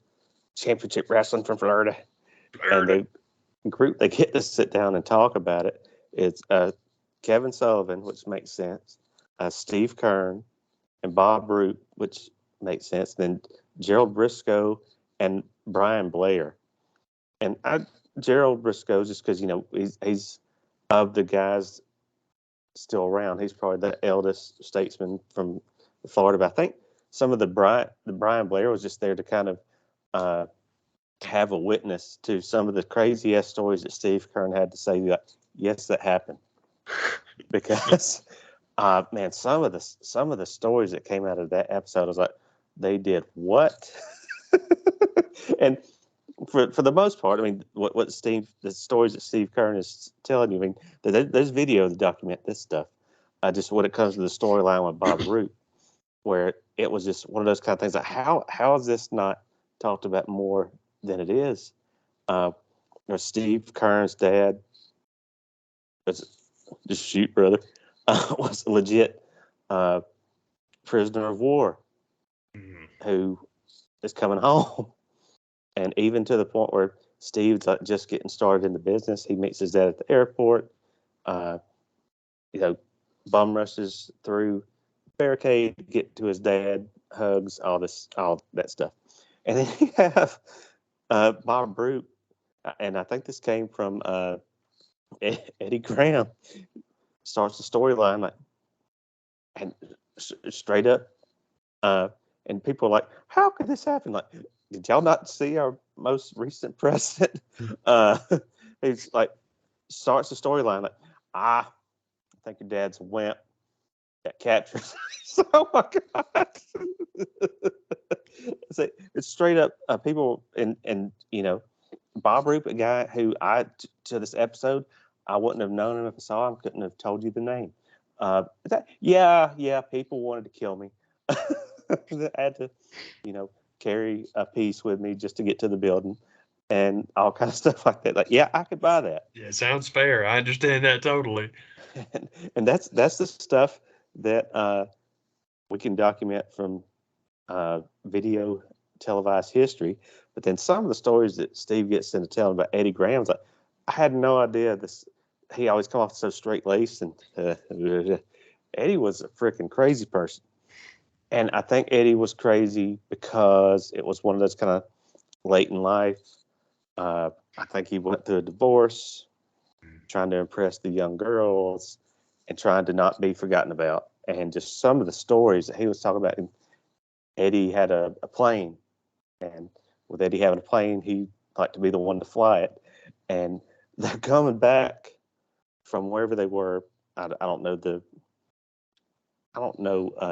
A: Championship Wrestling from Florida, and
B: Florida.
A: the group they get to sit down and talk about it. It's Kevin Sullivan, which makes sense, Steve Kern, and Bob Root, which makes sense. Then Gerald Briscoe and Brian Blair. And Gerald Briscoe, just because he's of the guys still around, he's probably the eldest statesman from Florida. But I think some of the Brian Blair was just there to kind of uh, have a witness to some of the crazy ass stories that Steve Kern had to say. That yes, that happened because man, some of the stories that came out of that episode, I was like, they did what? And for the most part, I mean, the stories that Steve Kern is telling you, I mean, there's video to document this stuff. Just when it comes to the storyline with Bob Root, where it was just one of those kind of things like how is this not talked about more than it is? Uh, Steve Kern's dad was just shoot brother was a legit prisoner of war who is coming home, and even to the point where Steve's like just getting started in the business. He meets his dad at the airport. Uh, you know, bum rushes through barricade to get to his dad, hugs, all that stuff. And then you have Bob Roop, and I think this came from Eddie Graham, starts the storyline like, and straight up, and people are like, "How could this happen?" Like, did y'all not see our most recent president? Uh, he's like, starts the storyline like, I think your dad's a wimp that captures. Oh my god! It's straight up people, and Bob Roop, a guy who to this episode, I wouldn't have known him if I saw him. Couldn't have told you the name. People wanted to kill me. I had to, carry a piece with me just to get to the building, and all kind of stuff like that. Like, yeah, I could buy that.
B: Yeah, sounds fair. I understand that totally.
A: And that's the stuff that we can document from video televised history. But then some of the stories that Steve gets into telling about Eddie Graham's like, I had no idea this. He always come off so straight laced, and Eddie was a freaking crazy person. And I think Eddie was crazy because it was one of those kind of late in life. I think he went through a divorce, trying to impress the young girls and trying to not be forgotten about. And just some of the stories that he was talking about. Eddie had a plane, and with Eddie having a plane, he liked to be the one to fly it. And they're coming back from wherever they were. I don't know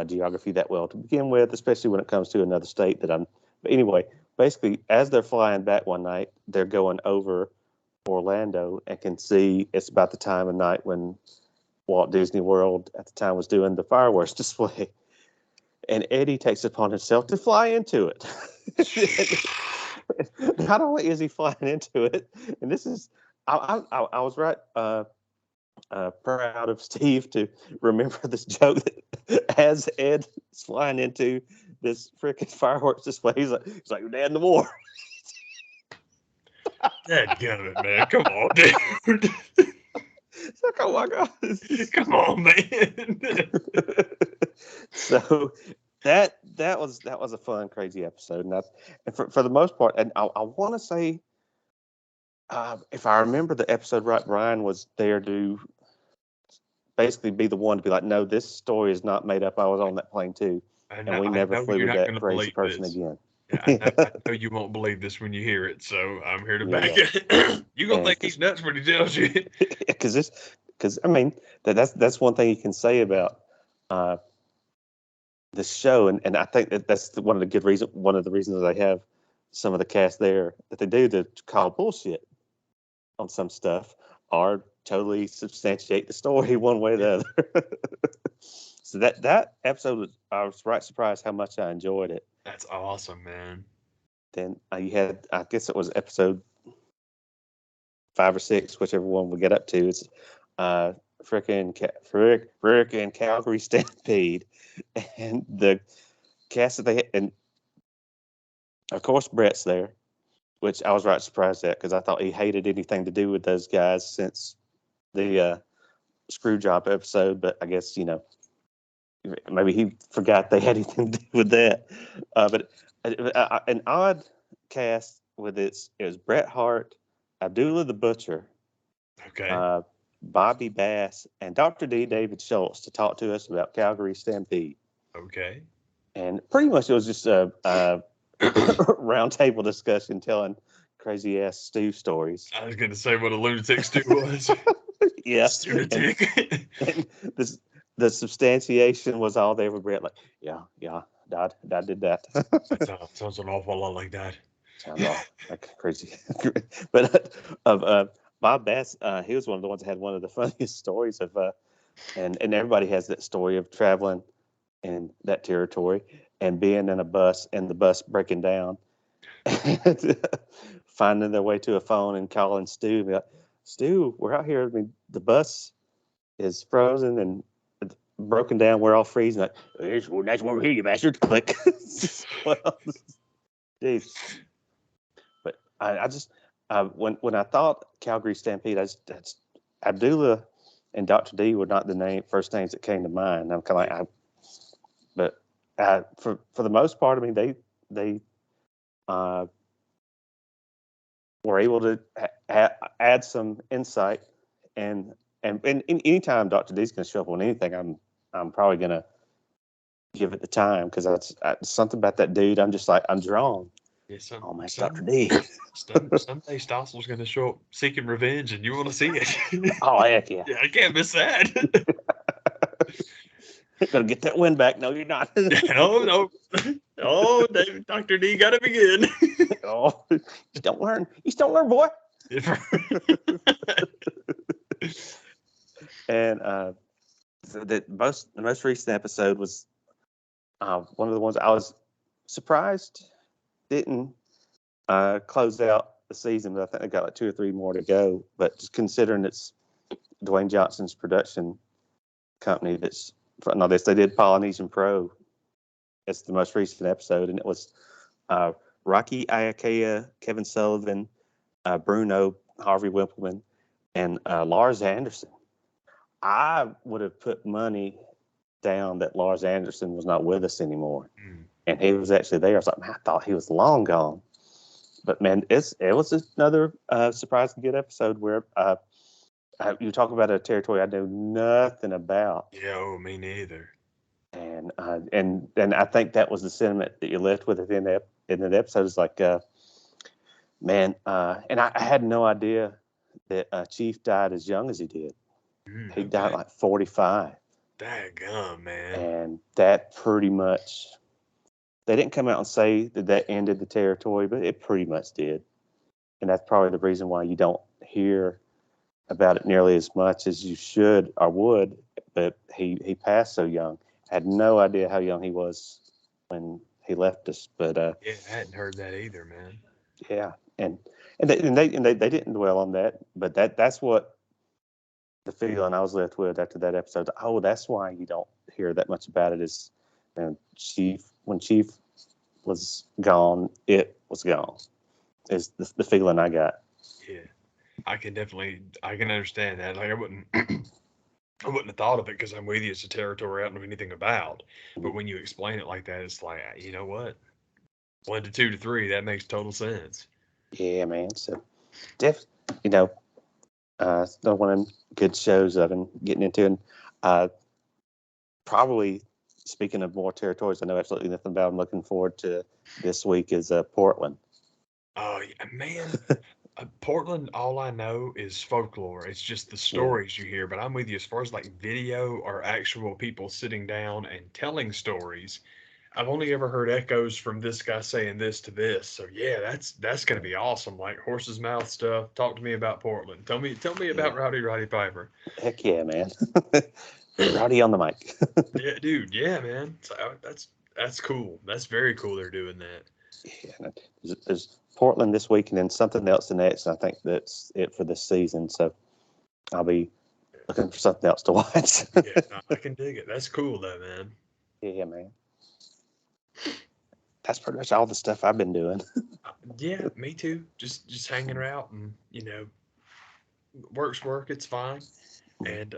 A: geography that well to begin with, especially when it comes to another state that I'm. But anyway, basically, as they're flying back one night, they're going over Orlando and can see it's about the time of night when Walt Disney World at the time was doing the fireworks display. And Eddie takes it upon himself to fly into it. Not only is he flying into it, and this is, I was right proud of Steve to remember this joke that as Ed is flying into this freaking fireworks display, he's like Dad in the war.
B: Dadgummit, man. Come on, dude.
A: It's like, oh my god.
B: Come on, man.
A: So that was a fun, crazy episode, and for the most part, and I want to say, if I remember the episode right, Brian was there to basically be the one to be like, no, this story is not made up. I was on that plane too, and we never flew with that crazy person again.
B: Yeah, I know you won't believe this when you hear it, so I'm here to back it. You're gonna think he's nuts when he tells you.
A: Because I mean that's one thing you can say about the show, and I think that's one of the reasons they have some of the cast there that they do to call bullshit on some stuff or totally substantiate the story one way or the other. So that episode, I was right surprised how much I enjoyed it.
B: That's awesome, man.
A: Then you had, I guess it was episode 5 or 6, whichever one we get up to. It's frickin' Calgary Stampede, and the cast that they had, and of course Brett's there, which I was right surprised at because I thought he hated anything to do with those guys since the Screwjob episode. But I guess maybe he forgot they had anything to do with that. But an odd cast with it was Bret Hart, Abdullah the Butcher,
B: Okay.
A: Bobby Bass, and Dr. D. David Schultz to talk to us about Calgary Stampede.
B: Okay.
A: And pretty much it was just a roundtable discussion telling crazy ass stew stories.
B: I was going to say what a lunatic stew was.
A: Yeah.
B: Lunatic.
A: And the substantiation was all there with Brett. Like, yeah, Dad did that.
B: That sounds an awful lot like that.
A: Sounds all like crazy. But of Bob Bass, he was one of the ones that had one of the funniest stories of, and everybody has that story of traveling in that territory and being in a bus and the bus breaking down. And finding their way to a phone and calling Stu. Be like, Stu, we're out here. I mean, the bus is frozen and broken down. We're all freezing. Like, that's where we're here, you bastard. Click. Well, geez. But I just when I thought Calgary Stampede, that's Abdullah and Dr. D were not the first names that came to mind. I'm kind of like, but for the most part, I mean, they were able to add some insight, and anytime Dr. D's going to show up on anything, I'm probably going to give it the time because that's something about that dude. I'm just like, I'm drawn.
B: Yeah,
A: Oh man, Dr. D.
B: Someday Stossel's going to show up seeking revenge, and you want to see it.
A: Oh heck yeah!
B: Yeah, I can't miss that.
A: Gonna get that win back. No, you're not.
B: Oh no! Oh, David, Dr. D got him again.
A: Oh, you don't learn. You don't learn, boy. And so the most recent episode was one of the ones I was surprised didn't close out the season, but I think they got like 2 or 3 more to go. But just considering it's Dwayne Johnson's production company they did Polynesian Pro. It's the most recent episode, and it was Rocky Iakea, Kevin Sullivan, Bruno, Harvey Wimpleman, and Lars Anderson. I would have put money down that Lars Anderson was not with us anymore, and he was actually there. I was like, man, I thought he was long gone. But man, it was another surprisingly good episode where you talk about a territory I know nothing about.
B: Yeah, oh, me neither.
A: And I think that was the sentiment that you left with at the end of the episode. Is like, man, and I had no idea that Chief died as young as he did. He died at like 45.
B: Daggum, man.
A: And that pretty much, they didn't come out and say that ended the territory, but it pretty much did. And that's probably the reason why you don't hear about it nearly as much as you should or would. But he passed so young. I had no idea how young he was when he left us. But
B: yeah, I hadn't heard that either, man.
A: Yeah, and they didn't dwell on that, but that's what the feeling I was left with after that episode. Oh, that's why you don't hear that much about it. Is when Chief was gone, it was gone. Is the feeling I got.
B: Yeah, I can understand that. Like I wouldn't have thought of it because I'm with you. It's a territory I don't know anything about. But when you explain it like that, it's like, you know what? 1 to 2 to 3, that makes total sense.
A: Yeah, man. So, one of them good shows I've been getting into, and probably speaking of more territories, I know absolutely nothing about. I'm looking forward to this week is Portland.
B: Oh yeah, man. Portland, all I know is folklore. It's just the stories you hear. But I'm with you as far as like video or actual people sitting down and telling stories. I've only ever heard echoes from this guy saying this to this. So yeah, that's gonna be awesome. Like horse's mouth stuff. Talk to me about Portland. Tell me about Roddy Piper.
A: Heck yeah, man. Rowdy on the mic.
B: Yeah, dude. Yeah, man. So that's cool. That's very cool. They're doing that.
A: Yeah, there's Portland this week and then something else the next. And I think that's it for this season. So I'll be looking for something else to watch.
B: Yeah, I can dig it. That's cool though, man.
A: Yeah, man. That's pretty much all the stuff I've been doing.
B: Yeah, me too. Just hanging out and work's work. It's fine. And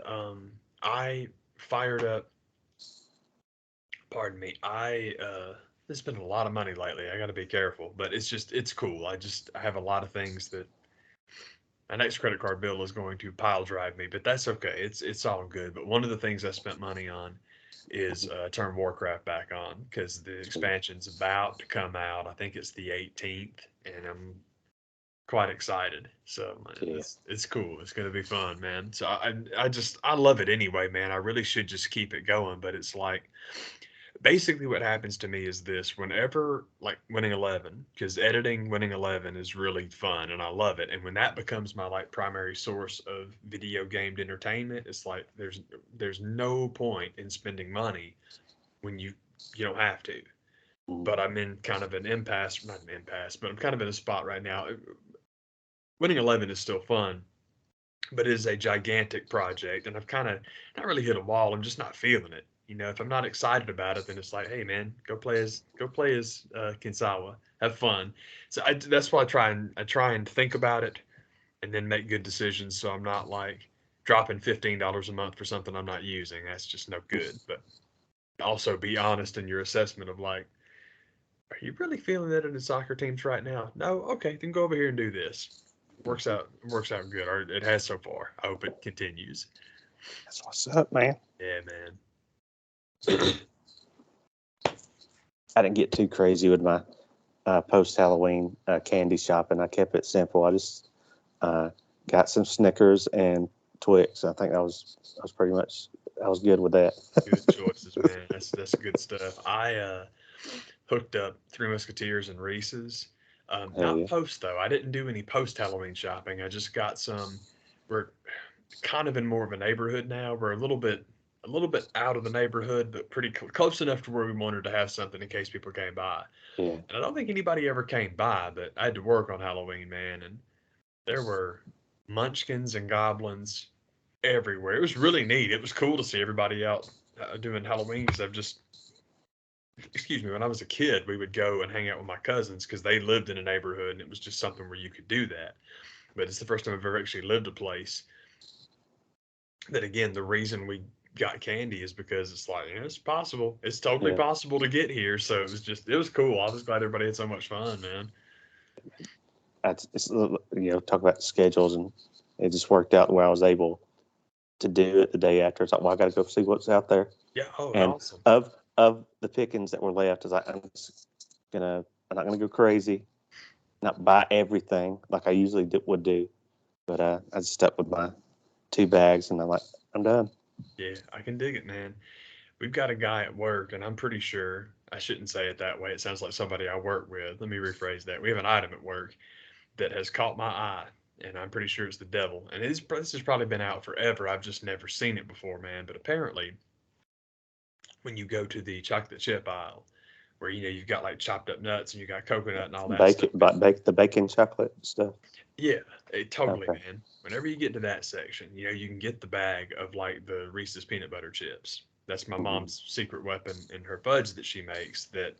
B: I fired up. Pardon me. I spent a lot of money lately. I got to be careful, but it's cool. I have a lot of things that my next credit card bill is going to pile drive me, but that's okay. It's all good. But one of the things I spent money on is turn Warcraft back on because the expansion's about to come out. I think it's the 18th, and I'm quite excited. So it's cool. It's gonna be fun, man. So I love it anyway, man. I really should just keep it going, but it's like basically what happens to me is this: whenever like winning 11, because editing winning 11 is really fun and I love it, and when that becomes my like primary source of video gamed entertainment, it's like there's no point in spending money when you don't have to. But I'm in kind of an impasse, not an impasse, but I'm kind of in a spot right now. winning 11 is still fun, but it is a gigantic project, and I've kind of not really hit a wall. I'm just not feeling it. If I'm not excited about it, then it's like, hey man, go play as Kinsawa, have fun. So that's why I try and think about it, and then make good decisions. So I'm not like dropping $15 a month for something I'm not using. That's just no good. But also be honest in your assessment of like, are you really feeling that in the soccer teams right now? No, okay, then go over here and do this. Works out good, or it has so far. I hope it continues.
A: That's what's up, man.
B: Yeah, man.
A: I didn't get too crazy with my post Halloween candy shopping. I kept it simple. I just got some Snickers and Twix. I think that was pretty much I was good with that.
B: Good choices, man. That's good stuff. I hooked up Three Musketeers and Reese's.
A: Hell
B: Not
A: yeah,
B: post though. I didn't do any post Halloween shopping. I just got some. We're kind of in more of a neighborhood now. We're a little bit out of the neighborhood, but pretty close enough to where we wanted to have something in case people came by.
A: yeah,
B: And I don't think anybody ever came by, but I had to work on Halloween, man, and there were munchkins and goblins everywhere. It was really neat. It was cool to see everybody out doing Halloween because I've just, excuse me, when I was a kid, we would go and hang out with my cousins because they lived in a neighborhood and it was just something where you could do that. But it's the first time I've ever actually lived a place that, again, the reason we got candy is because it's like, it's possible. It's totally
A: yeah.
B: possible to get here. So it was cool. I was glad everybody had so much fun, man.
A: It's talk about the schedules, and it just worked out where I was able to do it the day after. It's like, well, I got to go see what's out there.
B: Yeah. Oh,
A: And
B: awesome.
A: of the pickings that were left, is like I'm not gonna go crazy, not buy everything like I usually would do, but I just stuck with my 2 bags, and I'm done.
B: Yeah, I can dig it, man. We've got a guy at work, and I'm pretty sure I shouldn't say it that way. It sounds like somebody I work with. Let me rephrase that. We have an item at work that has caught my eye, and I'm pretty sure it's the devil. And this has probably been out forever. I've just never seen it before, man. But apparently, when you go to the chocolate chip aisle, where you've got like chopped up nuts and you got coconut and all that
A: Bake
B: stuff.
A: it, but bake the bacon chocolate stuff.
B: Yeah, totally,
A: Okay.
B: man. Whenever you get to that section, you can get the bag of like the Reese's peanut butter chips. That's my
A: Hmm.
B: mom's secret weapon in her fudge that she makes. That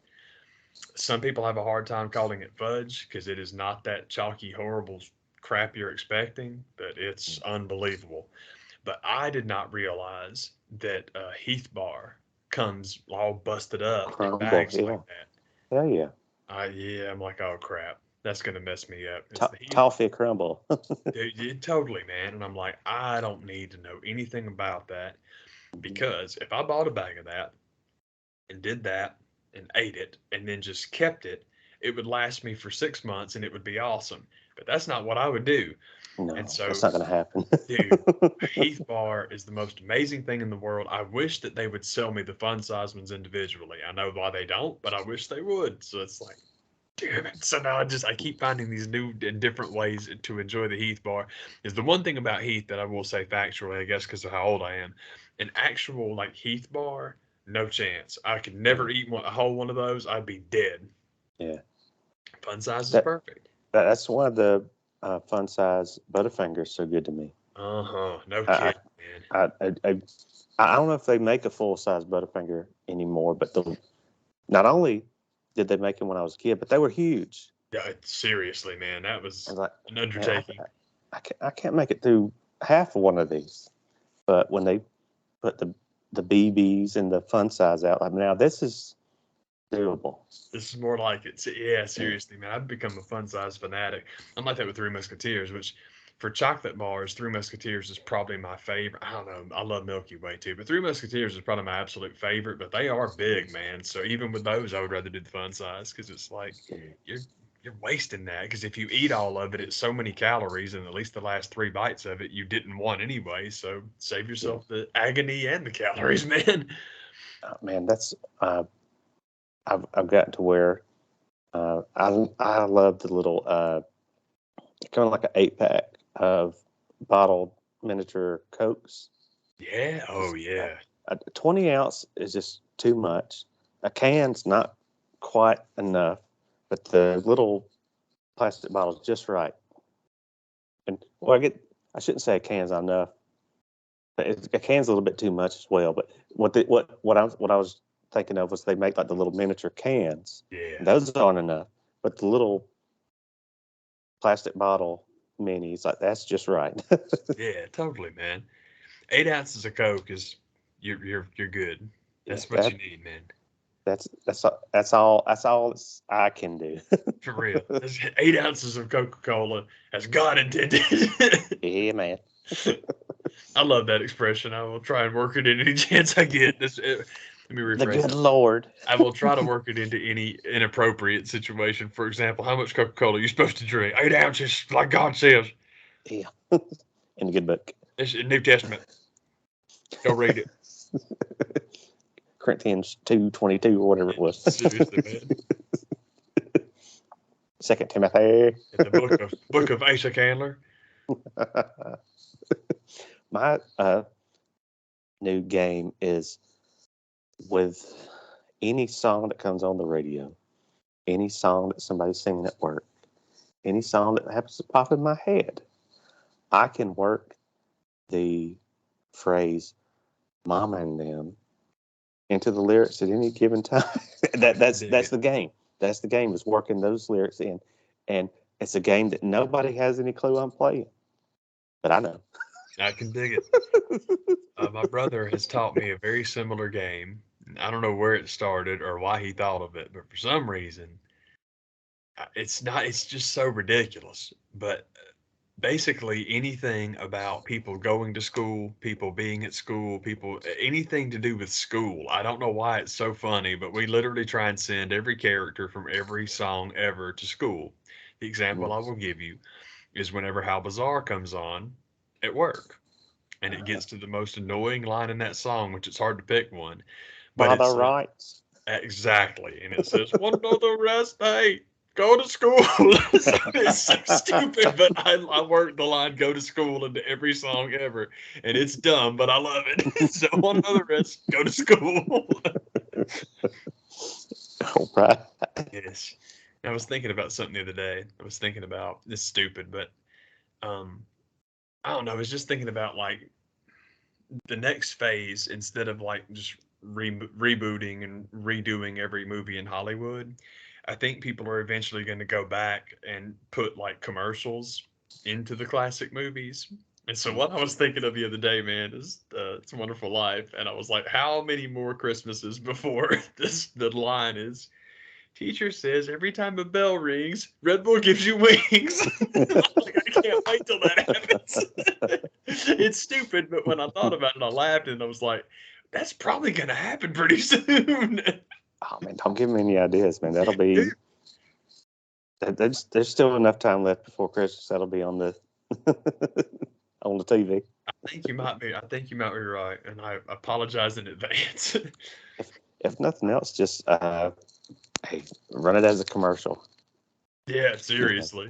B: some people have a hard time calling it fudge because it is not that chalky, horrible crap you're expecting, but it's unbelievable. But I did not realize that Heath Bar comes all busted up in
A: Crumble,
B: bags like
A: yeah,
B: that.
A: hell yeah.
B: Yeah, I'm like, oh crap, that's gonna mess me up. It's the Heath.
A: Toffee crumble.
B: Totally, man. And I'm like, I don't need to know anything about that because if I bought a bag of that and did that and ate it and then just kept it, it would last me for 6 months and it would be awesome. But that's not what I would do. And
A: No, that's
B: so,
A: not gonna happen.
B: dude, Heath Bar is the most amazing thing in the world. I wish that they would sell me the fun size ones individually. I know why they don't, but I wish they would. So it's like, damn it. So now I keep finding these new and different ways to enjoy the Heath bar. Is the one thing about Heath that I will say factually, I guess, because of how old I am, an actual like Heath bar, no chance. I could never eat a whole one of those. I'd be dead.
A: Yeah,
B: Fun size is
A: that,
B: perfect.
A: that's one of the fun size Butterfingers. So good to me.
B: Uh huh. No
A: I,
B: kidding, man.
A: I, I, I, I don't know if they make a full size Butterfinger anymore, but not only did they make them when I was a kid, but they were huge.
B: Yeah, seriously, man, that
A: I
B: was
A: was like,
B: an
A: man,
B: undertaking.
A: I can't make it through half of one of these. But when they put the BBs and the fun size out, like now this is doable.
B: This is more like it. Yeah,
A: Yeah.
B: seriously, man. I've become a fun size fanatic. I'm like that with Three Musketeers, which for chocolate bars, Three Musketeers is probably my favorite. I don't know. I love Milky Way too, but Three Musketeers is probably my absolute favorite. But they are big, man. So even with those, I would rather do the fun size because it's like you're you're wasting that. Because if you eat all of it, it's so many calories, and at least the last 3 bites of it you didn't want anyway. So save
A: Yeah.
B: yourself the agony and the calories, man.
A: Man, that's I've gotten to where I love the little kind of like an 8 pack of bottled miniature Cokes.
B: Yeah. Oh
A: Just
B: yeah.
A: a 20 ounce is just too much. A can's not quite enough, but the little plastic bottle's just right. Well, I shouldn't say a can's enough. A can's a little bit too much as well. But what I was thinking of was they make like the little miniature cans.
B: Yeah.
A: Those aren't enough, but the little plastic bottle minis, like that's just right.
B: Yeah, totally, man. 8 ounces of Coke is you're good.
A: Yeah,
B: That's what you need, man.
A: that's all I can do.
B: For real. That's 8 ounces of Coca-Cola as God intended.
A: Yeah, man.
B: I love that expression. I will try and work it in any chance I get. Let me
A: The
B: rephrase
A: good
B: it.
A: Lord.
B: I will try to work it into any inappropriate situation. For example, how much Coca-Cola are you supposed to drink? 8 ounces, like God says.
A: Yeah. In the good book.
B: It's in New Testament. Go read it.
A: Corinthians 2:22 or whatever it was.
B: Seriously, man.
A: 2 Timothy.
B: In the book of Asa Candler.
A: My new game is with any song that comes on the radio, any song that somebody's singing at work, any song that happens to pop in my head. I can work the phrase "mama and them" into the lyrics at any given time. That's the game. That's the game, is working those lyrics in, and it's a game that nobody has any clue I'm playing, but I know.
B: I can dig it. My brother has taught me a very similar game. I don't know where it started or why he thought of it, but for some reason, it's not. It's just so ridiculous. But basically, anything about people going to school, people being at school, people anything to do with school. I don't know why it's so funny, but we literally try and send every character from every song ever to school. The example I will give you is whenever How Bizarre comes on at work. And it gets to the most annoying line in that song, which it's hard to pick one, but
A: Father
B: it's
A: rights.
B: exactly, and it says, "One know the rest, hey, go to school." So it's so stupid, but I work the line "go to school" into every song ever, and it's dumb, but I love it. So one know the rest, go to school.
A: All right.
B: Yes, I was thinking about something the other day. I was thinking about this stupid, but um, I don't know. I was just thinking about like the next phase instead of like just rebooting and redoing every movie in Hollywood. I think people are eventually going to go back and put like commercials into the classic movies. And so what I was thinking of the other day, man, is It's a Wonderful Life, and I was like, how many more Christmases before this the line is teacher says every time a bell rings, Red Bull gives you wings. Like, I can't wait till that happens. It's stupid, but when I thought about it, I laughed and I was like, that's probably going to happen pretty soon.
A: Oh man, don't give me any ideas, man. That'll be. There's still enough time left before Christmas. That'll be on the on the TV.
B: I think you might be. I think you might be right, and I apologize in advance.
A: If nothing else, just hey, run it as a commercial.
B: Yeah, seriously.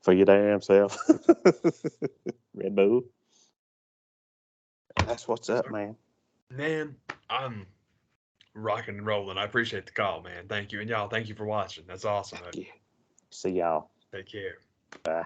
A: For your damn self. Red Bull. That's what's up, man.
B: Man, I'm rocking and rolling. I appreciate the call, man. Thank you. And y'all, thank you for watching. That's awesome.
A: Yeah. See y'all.
B: Take care.
A: Bye.